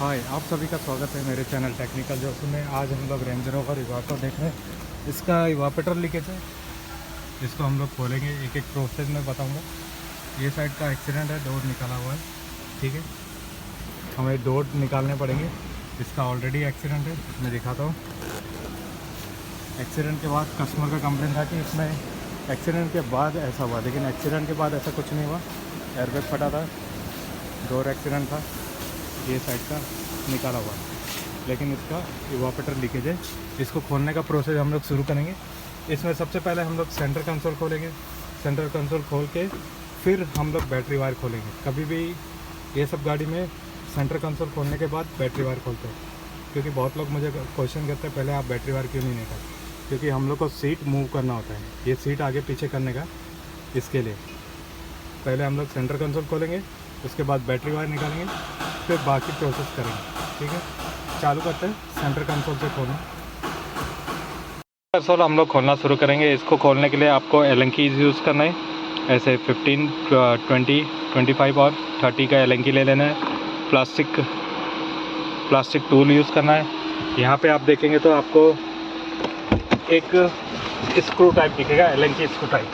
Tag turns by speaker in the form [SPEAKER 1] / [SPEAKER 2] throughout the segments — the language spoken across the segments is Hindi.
[SPEAKER 1] हाय, आप सभी का स्वागत है मेरे चैनल टेक्निकल जोश में। आज हम लोग रेंज रोवर इवाको देख रहे हैं। इसका इवापोरेटर लीकेज है, इसको हम लोग खोलेंगे, एक एक प्रोसेस में बताऊंगा। ये साइड का एक्सीडेंट है, डोर निकाला हुआ है, ठीक है। हमें डोर निकालने पड़ेंगे। इसका ऑलरेडी एक्सीडेंट है, मैं दिखाता हूँ। एक्सीडेंट के बाद कस्टमर का कंप्लेन था कि इसमें एक्सीडेंट के बाद ऐसा हुआ, लेकिन एक्सीडेंट के बाद ऐसा कुछ नहीं हुआ। एयरबैग फटा था, डोर एक्सीडेंट था, ये साइड का निकाला हुआ है, लेकिन इसका इवापोरेटर लीकेज है। इसको खोलने का प्रोसेस हम लोग शुरू करेंगे। इसमें सबसे पहले हम लोग सेंटर कंसोल खोलेंगे। सेंटर कंसोल खोल के फिर हम लोग बैटरी वायर खोलेंगे। कभी भी ये सब गाड़ी में सेंटर कंसोल खोलने के बाद बैटरी वायर खोलते हैं, क्योंकि बहुत लोग मुझे क्वेश्चन करते हैं पहले आप बैटरी वायर क्यों नहीं निकालते। क्योंकि हम लोग को सीट मूव करना होता है, ये सीट आगे पीछे करने का, इसके लिए पहले हम लोग सेंटर कंसोल खोलेंगे, उसके बाद बैटरी वायर निकालेंगे, फिर बाकी प्रोसेस करेंगे, ठीक है। चालू करते हैं सेंटर कंसोल से खोलना। कंसोल हम लोग खोलना शुरू करेंगे। इसको खोलने के लिए आपको एलन कीज यूज़ करना है। ऐसे 15, 20, 25 और 30 का एलन की ले लेना है। प्लास्टिक टूल यूज़ करना है। यहाँ पे आप देखेंगे तो आपको एक स्क्रू टाइप दिखेगा, एलन की स्क्रू टाइप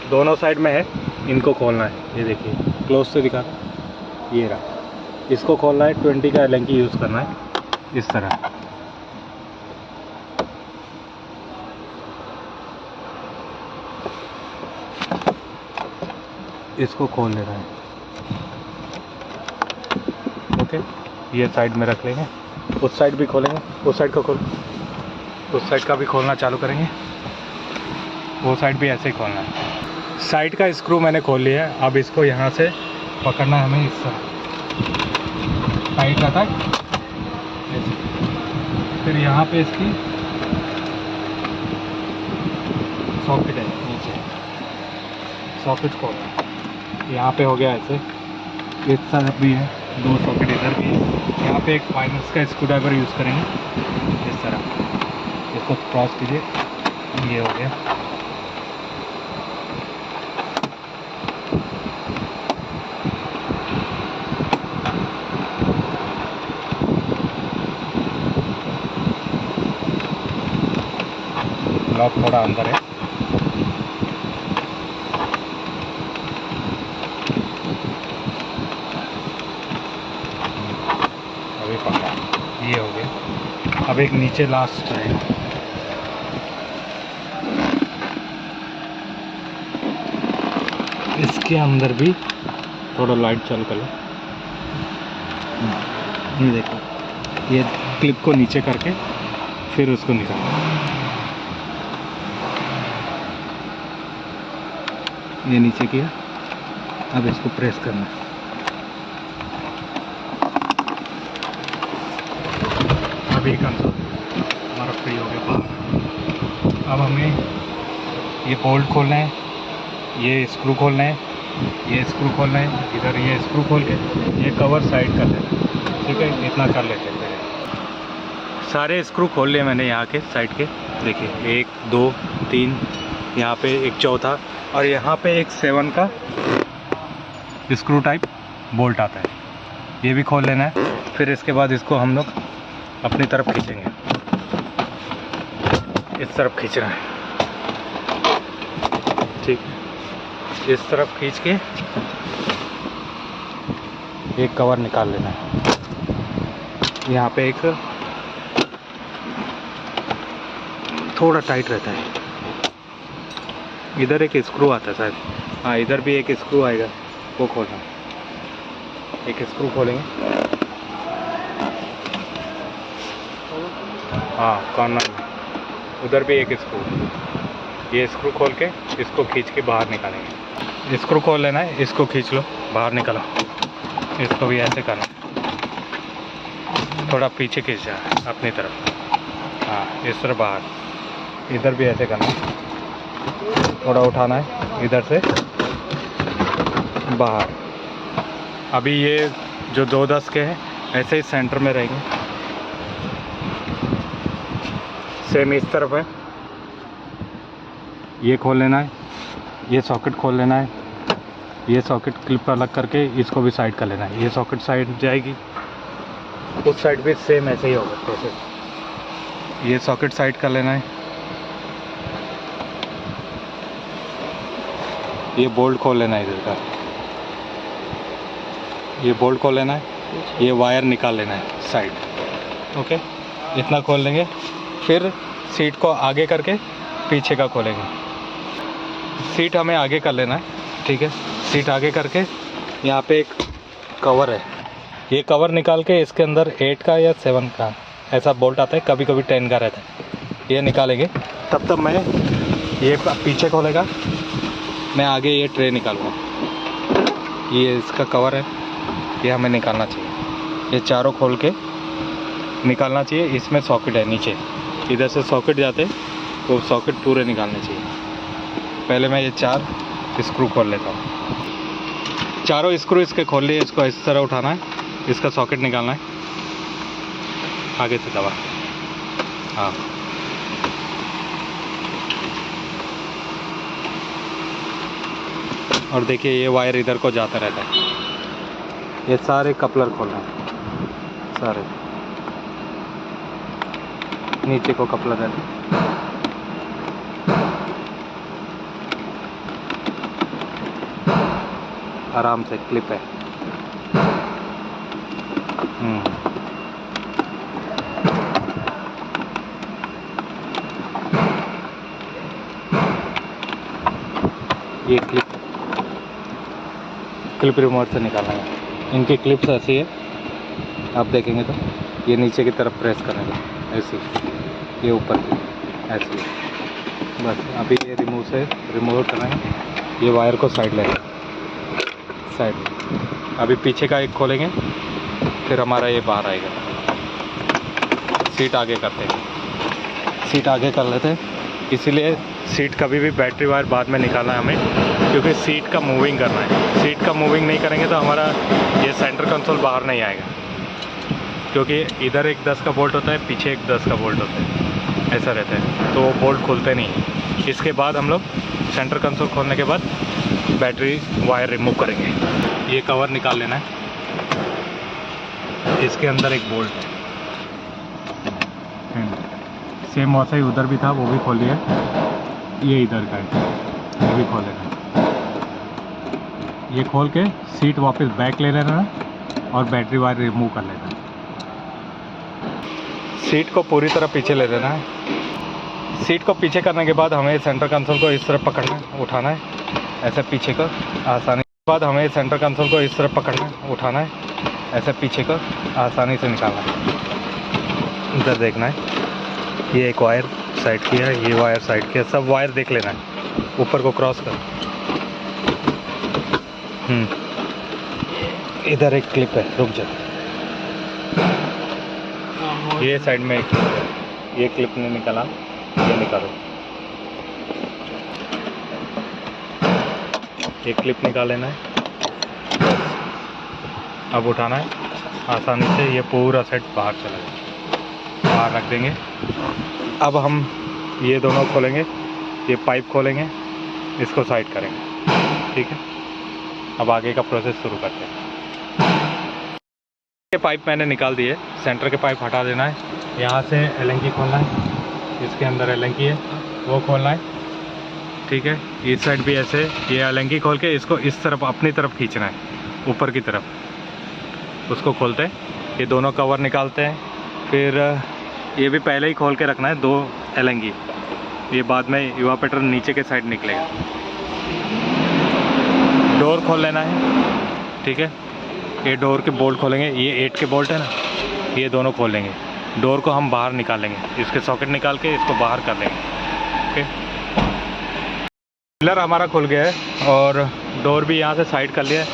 [SPEAKER 1] दोनों साइड में है। इनको खोलना है, ये देखिए क्लोज से दिखा, ये रहा। इसको खोलना है, 20 का एलन की यूज़ करना है, इस तरह। इसको खोल लेना है, ओके। ये साइड में रख लेंगे, उस साइड भी खोलेंगे, उस साइड का उस साइड का भी खोलना चालू करेंगे। वो साइड भी ऐसे ही खोलना है। साइड का स्क्रू मैंने खोल लिया है। अब इसको यहाँ से पकड़ना है हमें, इस तरह टाइट रहता है। फिर यहाँ पे इसकी सॉकेट है, नीचे सॉकेट खोलना है। यहाँ पे हो गया ऐसे, इस तरफ भी है, 2 सॉकेट इधर भी है। यहाँ पे एक फाइनल्स का स्क्रू ड्राइवर यूज़ करेंगे, इस तरह। इसको क्रॉस कीजिए, ये हो गया। लॉक थोड़ा अंदर है, अभी पकड़ा, ये हो गया। अब एक नीचे लास्ट है, इसके अंदर भी थोड़ा लाइट चालू कर लो। ये देखो, ये क्लिप को नीचे करके फिर उसको निकालो। ये नीचे किया, अब इसको प्रेस करना है। अभी कंसोल हमारा फ्री हो गया बाहर। अब हमें ये बोल्ट खोलना है, ये स्क्रू खोलना है, ये स्क्रू खोलना है। इधर ये स्क्रू खोल के ये कवर साइड कर लेना, ठीक है। इतना कर लेते हैं। सारे स्क्रू खोल लिए मैंने यहाँ के साइड के, देखिए 1, 2, 3, यहाँ पे एक चौथा, और यहाँ पे एक 7 का स्क्रू टाइप बोल्ट आता है, ये भी खोल लेना है। फिर इसके बाद इसको हम लोग अपनी तरफ खींचेंगे, इस तरफ खींचना है, ठीक। इस तरफ खींच के एक कवर निकाल लेना है। यहाँ पे एक थोड़ा टाइट रहता है, इधर एक स्क्रू आता है शायद, हाँ इधर भी एक स्क्रू आएगा, वो खोलना। एक स्क्रू खोलेंगे, हाँ कॉर्नर में, उधर भी एक स्क्रू। ये स्क्रू खोल के इसको खींच के बाहर निकालेंगे। स्क्रू खोल लेना है, इसको खींच लो, बाहर निकालो। इसको भी ऐसे करना, थोड़ा पीछे खींच जाए अपनी तरफ, हाँ इस तरह बाहर। इधर भी ऐसे करना, थोड़ा उठाना है इधर से बाहर। अभी ये जो 2-10 के हैं ऐसे ही सेंटर में रहेंगे, सेम इस तरफ है। ये खोल लेना है, ये सॉकेट खोल लेना है, ये सॉकेट क्लिप अलग करके इसको भी साइड कर लेना है। ये सॉकेट साइड जाएगी, उस साइड भी सेम ऐसे ही होगा प्रोसेस। ये सॉकेट साइड कर लेना है, ये बोल्ट खोल लेना है इधर का, ये बोल्ट खोल लेना है, ये वायर निकाल लेना है साइड। ओके, इतना खोल लेंगे। फिर सीट को आगे करके पीछे का खोलेंगे। सीट हमें आगे कर लेना है, ठीक है। सीट आगे करके यहाँ पे एक कवर है, ये कवर निकाल के इसके अंदर 8 का या 7 का ऐसा बोल्ट आता है, कभी कभी 10 का रहता है। ये निकालेंगे, तब तक मैं ये पीछे खोलेगा, मैं आगे ये ट्रे निकालूँगा। ये इसका कवर है, ये हमें निकालना चाहिए। ये चारों खोल के निकालना चाहिए। इसमें सॉकेट है नीचे, इधर से सॉकेट जाते तो सॉकेट पूरे निकालने चाहिए। पहले मैं ये 4 स्क्रू खोल लेता हूँ। चारों स्क्रू इसके खोल लिए, इसको इस तरह उठाना है, इसका सॉकेट निकालना है, आगे से दबा। हाँ, और देखिए ये वायर इधर को जाता रहता है। ये सारे कपलर खोलना है, सारे नीचे को कपलर रहता है। आराम से क्लिप है। ये क्लिप रिमोवर से निकालना है। इनकी क्लिप्स ऐसी है, आप देखेंगे तो ये नीचे की तरफ प्रेस करेंगे ऐसी, ये ऊपर की ऐसी। बस अभी ये रिमूव करेंगे। ये वायर को साइड लेंगे, साइड। अभी पीछे का एक खोलेंगे, फिर हमारा ये बाहर आएगा। सीट आगे करते हैं, सीट आगे कर लेते हैं। इसीलिए सीट कभी भी बैटरी वायर बाद में निकालना है हमें, क्योंकि सीट का मूविंग करना है। सीट का मूविंग नहीं करेंगे तो हमारा ये सेंटर कंसोल बाहर नहीं आएगा, क्योंकि इधर एक 10 का बोल्ट होता है, पीछे एक 10 का बोल्ट होता है, ऐसा रहता है, तो वो बोल्ट खुलते नहीं। इसके बाद हम लोग सेंटर कंसोल खोलने के बाद बैटरी वायर रिमूव करेंगे। ये कवर निकाल लेना है, इसके अंदर एक बोल्ट है, सेम वैसा ही उधर भी था, वो भी खोल लिया। ये इधर का है, ये भी खोल लेना। ये खोल के सीट वापस बैक ले लेना और बैटरी वायर रिमूव कर लेना। सीट को पूरी तरह पीछे ले लेना है। सीट को पीछे करने के बाद हमें सेंटर कंसोल को इस तरफ पकड़ना है, उठाना है ऐसे पीछे को आसानी। बाद हमें सेंटर कंसोल को इस तरफ पकड़ना है, उठाना है ऐसे पीछे को आसानी से निकालना है। इधर देखना है, ये एक वायर साइड की है, ये वायर साइड की है, सब वायर देख लेना है। ऊपर को क्रॉस कर, इधर एक क्लिप है, रुक जा। ये साइड में एक क्लिप है, ये क्लिप नहीं निकाला, ये निकालो। एक क्लिप निकाल लेना है, अब उठाना है आसानी से। ये पूरा सेट बाहर चला जाए, बाहर रख देंगे। अब हम ये दोनों खोलेंगे, ये पाइप खोलेंगे, इसको साइड करेंगे, ठीक है। अब आगे का प्रोसेस शुरू करते हैं। ये पाइप मैंने निकाल दिए, सेंटर के पाइप हटा देना है। यहाँ से एलएनकी खोलना है, इसके अंदर एलएनकी है, वो खोलना है, ठीक है। इस साइड भी ऐसे ये एलएनकी खोल के इसको इस तरफ अपनी तरफ खींचना है, ऊपर की तरफ। उसको खोलते हैं, ये दोनों कवर निकालते हैं। फिर ये भी पहले ही खोल के रखना है, 2 एलएनकी। ये बाद में इवापोरेटर नीचे के साइड निकलेगा। डोर खोल लेना है, ठीक है। ये डोर के बोल्ट खोलेंगे, ये 8 के बोल्ट है ना, ये दोनों खोल लेंगे। डोर को हम बाहर निकालेंगे, इसके सॉकेट निकाल के इसको बाहर कर लेंगे, ओके। पिलर हमारा खुल गया है और डोर भी यहाँ से साइड कर लिया है।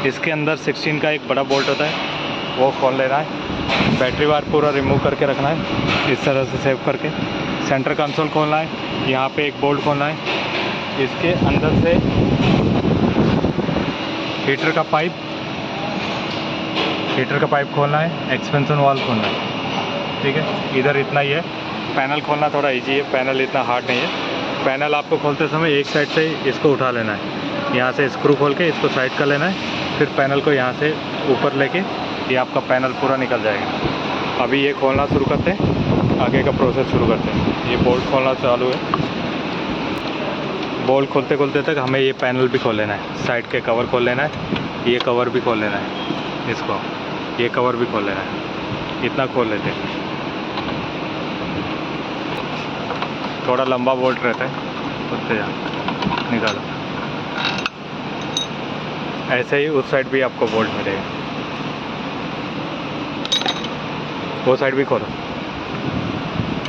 [SPEAKER 1] इसके अंदर 16 का एक बड़ा बोल्ट होता है, वो खोल लेना है। बैटरी वायर पूरा रिमूव करके रखना है, इस तरह से सेव करके। सेंटर कंसोल खोलना है, यहाँ पे एक बोल्ट खोलना है। इसके अंदर से हीटर का पाइप खोलना है, एक्सपेंशन वाल्व खोलना है, ठीक है। इधर इतना ही है। पैनल खोलना थोड़ा इजी है, पैनल इतना हार्ड नहीं है। पैनल आपको खोलते समय एक साइड से इसको उठा लेना है, यहाँ से स्क्रू खोल के इसको साइड कर लेना है। फिर पैनल को यहाँ से ऊपर लेके ये आपका पैनल पूरा निकल जाएगा। अभी ये खोलना शुरू करते हैं, आगे का प्रोसेस शुरू करते हैं। ये बोल्ट खोलना चालू है। बोल्ट खोलते खोलते तक हमें ये पैनल भी खोल लेना है, साइड के कवर खोल लेना है, ये कवर भी खोल लेना है, इसको ये कवर भी खोल लेना है। इतना खोल लेते हैं। थोड़ा लंबा बोल्ट रहता है, उससे निकालो। ऐसे ही उस साइड भी आपको बोल्ट मिलेगा, वो साइड भी खोलो।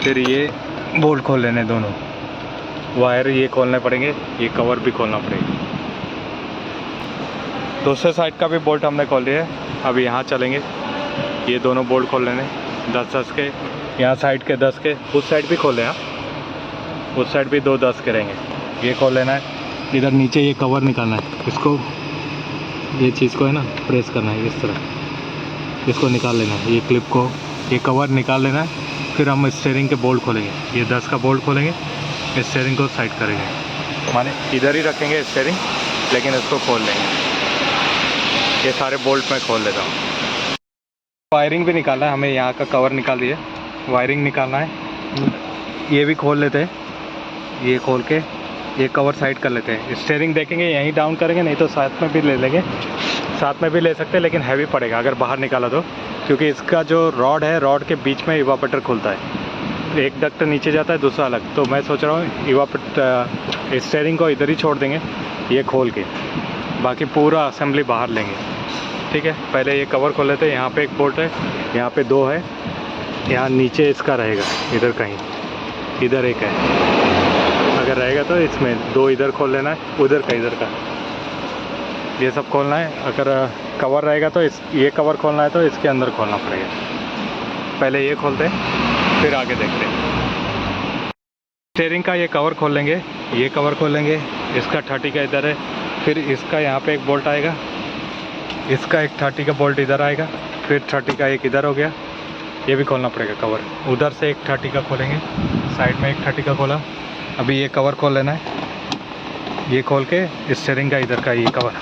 [SPEAKER 1] फिर ये बोल्ट खोल लेने दोनों, वायर ये खोलने पड़ेंगे, ये कवर भी खोलना पड़ेगा। दूसरे साइड का भी बोल्ट हमने खोल लिया है। अब यहाँ चलेंगे, ये दोनों बोल्ट खोल लेने 10-10 के, यहाँ साइड के 10 के, उस साइड भी खोल लेना, उस साइड भी 2-10 के रहेंगे। ये खोल लेना है। इधर नीचे ये कवर निकालना है, इसको ये चीज़ को है ना प्रेस करना है इस तरह, इसको निकाल लेना है। ये क्लिप को, ये कवर निकाल लेना है। फिर हम स्टीयरिंग के बोल्ट खोलेंगे, ये 10 का बोल्ट खोलेंगे, स्टीयरिंग को साइड करेंगे, माने इधर ही रखेंगे स्टीयरिंग, लेकिन इसको खोल लेंगे। ये सारे बोल्ट मैं खोल लेता हूँ। वायरिंग भी निकालना है हमें, यहाँ का कवर निकाल दिए, वायरिंग निकालना है। ये भी खोल लेते हैं, ये खोल के ये कवर साइड कर लेते हैं। स्टीयरिंग देखेंगे यहीं डाउन करेंगे, नहीं तो साथ में भी ले लेंगे, साथ में भी ले सकते हैं, लेकिन हैवी पड़ेगा अगर बाहर निकाला तो, क्योंकि इसका जो रॉड है, रॉड के बीच में इवापोरेटर खुलता है। एक डक्ट नीचे जाता है, दूसरा अलग। तो मैं सोच रहा हूँ इवापोरेटर स्टीयरिंग को इधर ही छोड़ देंगे, ये खोल के, बाकी पूरा असेंबली बाहर लेंगे। ठीक है, पहले ये कवर खोल लेते हैं। यहाँ पे एक बोल्ट है, यहाँ पे 2 है, यहाँ नीचे इसका रहेगा, इधर कहीं, इधर एक है। अगर रहेगा तो इसमें 2 इधर खोल लेना है, उधर का इधर का, ये सब खोलना है। अगर कवर रहेगा तो ये कवर खोलना है तो इसके अंदर खोलना पड़ेगा। पहले ये खोलते हैं, फिर आगे देखते हैं। स्टीयरिंग का ये कवर खोल लेंगे, ये कवर खोल लेंगे, इसका 30 का इधर है, फिर इसका यहाँ पे एक बोल्ट आएगा, इसका एक 30 का बोल्ट इधर आएगा, फिर 30 का एक इधर हो गया, ये भी खोलना पड़ेगा कवर। उधर से एक 30 का खोलेंगे, साइड में एक 30 का खोला। अभी ये कवर खोल लेना है, ये खोल के स्टीयरिंग का इधर का ये कवर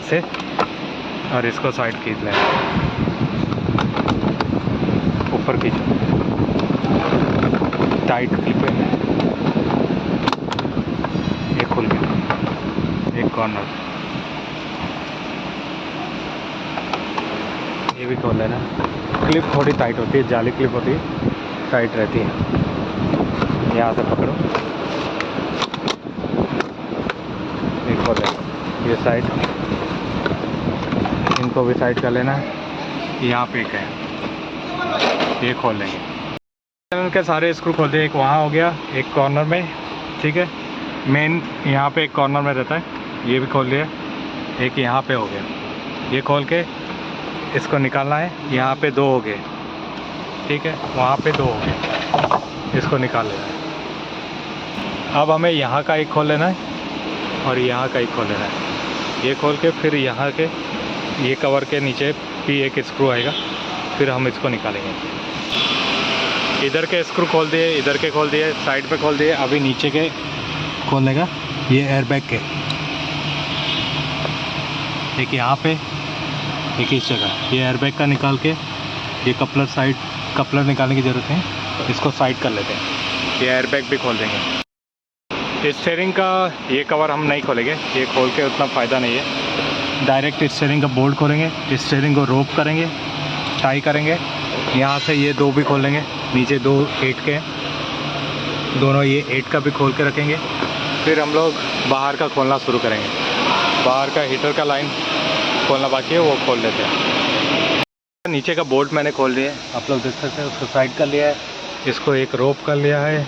[SPEAKER 1] से, और इसको साइड खींच लेना, ऊपर खींचो, टाइट क्लिप है। ये खुल गया, एक कॉर्नर, ये भी खोल लेना। क्लिप थोड़ी टाइट होती है, जाली क्लिप होती है, टाइट रहती है। यहाँ से पकड़ो, ये खोल लेना, ये साइड, इनको भी साइड कर लेना है। यहाँ पे एक है, ये खोल लेंगे। इनके सारे स्क्रू खोल दिए, एक वहाँ हो गया, एक कॉर्नर में। ठीक है, मेन यहाँ पे एक कॉर्नर में रहता है, ये भी खोल लिया। एक यहाँ पे हो गया, ये खोल के इसको निकालना है। यहाँ पे 2 हो गए, ठीक है, वहाँ पे 2 हो गए, इसको निकाल लेना है। अब हमें यहाँ का एक खोल लेना है और यहाँ का एक खोल लेना है। ये खोल के फिर यहाँ के ये कवर के नीचे भी एक स्क्रू आएगा, फिर हम इसको निकालेंगे। इधर के स्क्रू खोल दिए, इधर के खोल दिए, साइड पे खोल दिए। अभी नीचे के खोलेगा, ये एयरबैग के, एक यहाँ पे, एक इस जगह। ये एयरबैग का निकाल के ये कपलर साइड, कपलर निकालने की ज़रूरत है, इसको साइड कर लेते हैं। ये एयरबैग भी खोल देंगे। स्टीयरिंग का ये कवर हम नहीं खोलेंगे, ये खोल के उतना फ़ायदा नहीं है। डायरेक्ट स्टीयरिंग का बोल्ट खोलेंगे, स्टीयरिंग को रोप करेंगे, टाई करेंगे। यहाँ से ये 2 भी खोल लेंगे, नीचे 2 8 के, दोनों ये 8 का भी खोल के रखेंगे। फिर हम लोग बाहर का खोलना शुरू करेंगे। बाहर का हीटर का लाइन खोलना बाकी है, वो खोल लेते हैं। नीचे का बोल्ट मैंने खोल लिया है, आप लोग देख सकते हैं, उसको साइड कर लिया है, इसको एक रोप कर लिया है।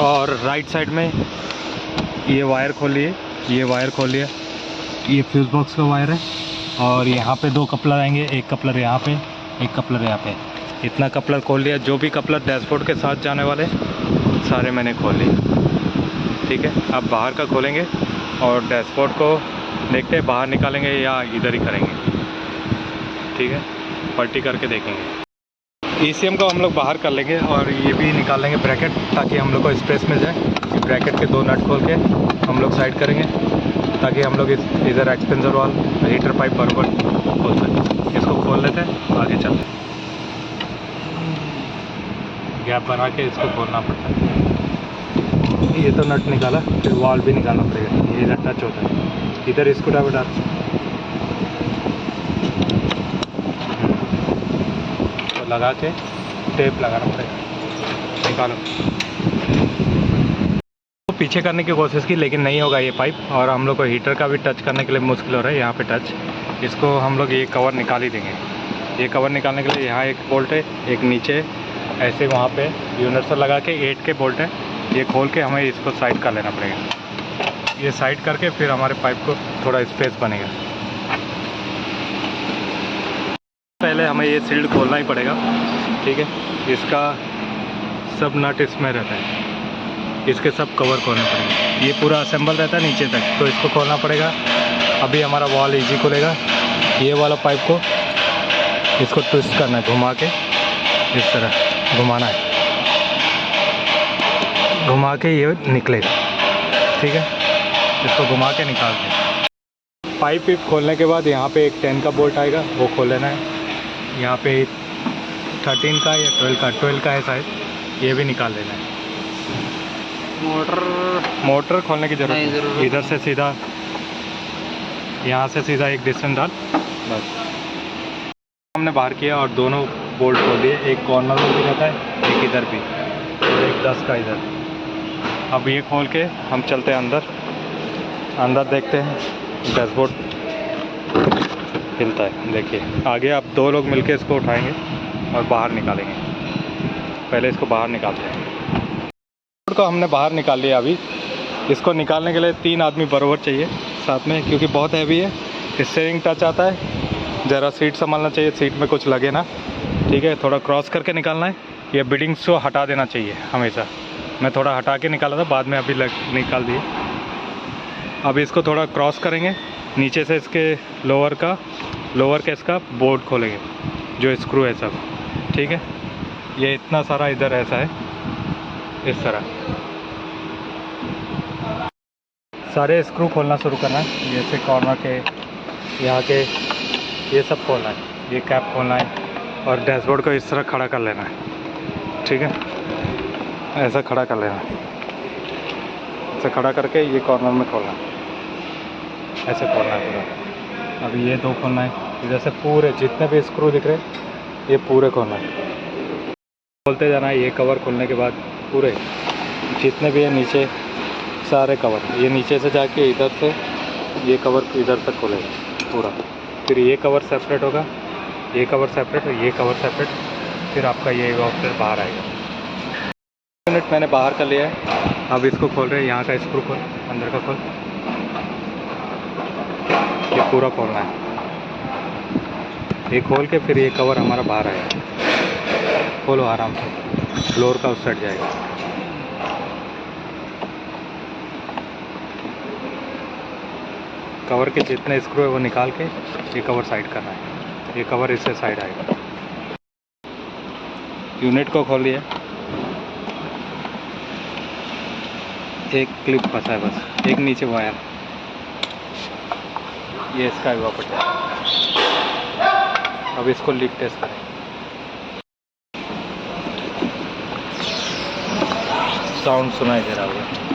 [SPEAKER 1] और राइट साइड में ये वायर खोल लिए, ये वायर खोल लिया, ये फ्यूज़ बॉक्स का वायर है। और यहाँ पे 2 कपलर आएंगे, एक कपलर यहाँ पे, एक कपलर यहाँ पे। इतना कपलर खोल लिया, जो भी कपलर डैशबोर्ड के साथ जाने वाले सारे मैंने खोल लिए। ठीक है, अब बाहर का खोलेंगे और डैशबोर्ड को देखते हैं बाहर निकालेंगे या इधर ही करेंगे। ठीक है, पलटी करके देखेंगे। ECM को हम लोग बाहर कर लेंगे और ये भी निकाल लेंगे ब्रैकेट, ताकि हम लोग को स्पेस मिल जाए। ब्रैकेट के 2 नट खोल के हम लोग साइड करेंगे, ताकि हम लोग इधर एक्सपेंसर वाल हीटर पाइप बराबर खोल सकें। इसको खोल लेते हैं, आगे चलते हैं। गैप बना के इसको खोलना पड़ता है। ये तो नट निकाला, फिर वाल भी निकालना पड़ेगा। ये इधर टच होता है, इधर इसको डाल तो लगा के टेप लगाना पड़ेगा। निकालो। तो पीछे करने की कोशिश की लेकिन नहीं होगा ये पाइप, और हम लोग को हीटर का भी टच करने के लिए मुश्किल हो रहा है। यहाँ पे टच, इसको हम लोग ये कवर निकाल ही देंगे। ये कवर निकालने के लिए यहाँ एक बोल्ट है, एक नीचे ऐसे वहाँ पे यूनिवर्सल लगा के 8 के बोल्ट है। ये खोल के हमें इसको साइड कर लेना पड़ेगा। ये साइड करके फिर हमारे पाइप को थोड़ा स्पेस बनेगा। पहले हमें ये सील्ड खोलना ही पड़ेगा, ठीक है। इसका सब नट इसमें रहता है, इसके सब कवर खोलने पड़ेंगे। ये पूरा असेंबल रहता है नीचे तक, तो इसको खोलना पड़ेगा। अभी हमारा वॉल इजी खोलेगा। ये वाला पाइप को इसको ट्विस्ट करना है, घुमा के इस तरह घुमाना है, घुमा के ये निकलेगा, ठीक है। इसको घुमा के निकाल दें। पाइप खोलने के बाद यहाँ पे एक 10 का बोल्ट आएगा, वो खोल लेना है। यहाँ पे 13 का या 12 का है शायद, ये भी निकाल लेना है। मोटर खोलने की जरूरत नहीं, इधर से सीधा, यहाँ से सीधा एक डिस्टेंस डाल, बस। हमने बाहर किया और दोनों बोल्ट खोल दिए। एक कॉर्नर में भी रहता है, एक इधर भी, और एक 10 का इधर। अब ये खोल के हम चलते हैं अंदर देखते हैं। डैशबोर्ड हिलता है, देखिए। आगे आप 2 लोग मिलके इसको उठाएंगे और बाहर निकालेंगे। पहले इसको बाहर निकालते हैं। डैशबोर्ड को हमने बाहर निकाल लिया। अभी इसको निकालने के लिए 3 आदमी बराबर चाहिए साथ में, क्योंकि बहुत हैवी है। स्टीयरिंग टच आता है, ज़रा सीट संभालना चाहिए, सीट में कुछ लगे ना, ठीक है। थोड़ा क्रॉस करके निकालना है। ये बिडिंग्स को हटा देना चाहिए हमेशा। मैं थोड़ा हटा के निकाला था, बाद में अभी निकाल दिए। अब इसको थोड़ा क्रॉस करेंगे, नीचे से इसके लोअर केस का बोर्ड खोलेंगे, जो स्क्रू है सब, ठीक है। ये इतना सारा इधर ऐसा है, इस तरह सारे स्क्रू खोलना शुरू करना है। जैसे कॉर्नर के, यहाँ के, ये सब खोलना है। ये कैप खोलना है और डैशबोर्ड को इस तरह खड़ा कर लेना है, ठीक है। ऐसा खड़ा कर लेना है, ऐसे खड़ा करके ये कॉर्नर में खोलना है, ऐसे खोलना है पूरा। अभी ये 2 खोलना है। इधर से पूरे जितने भी स्क्रू दिख रहे हैं ये पूरे खोलना है, खोलते जाना है। ये कवर खोलने के बाद पूरे जितने भी है नीचे सारे कवर, ये नीचे से जाके इधर से ये कवर इधर तक खोलेगा पूरा। फिर ये कवर सेपरेट होगा, ये कवर सेपरेट और ये कवर सेपरेट, फिर आपका ये ऑप्शन बाहर आएगा। यूनिट मैंने बाहर कर लिया है। अब इसको खोल रहे हैं। यहाँ का स्क्रू खोल, अंदर का खोल, ये पूरा खोलना है। ये खोल के फिर ये कवर हमारा बाहर आएगा। खोलो आराम से, फ्लोर का उस साइड जाएगा। कवर के जितने स्क्रू है वो निकाल के ये कवर साइड करना है। ये कवर इससे साइड आएगा। यूनिट को खोल लिया, एक क्लिप फंसा है बस, एक नीचे वायर, ये इसका वापस है। अब इसको लीक टेस्ट करें। साउंड सुनाई दे रहा होगा।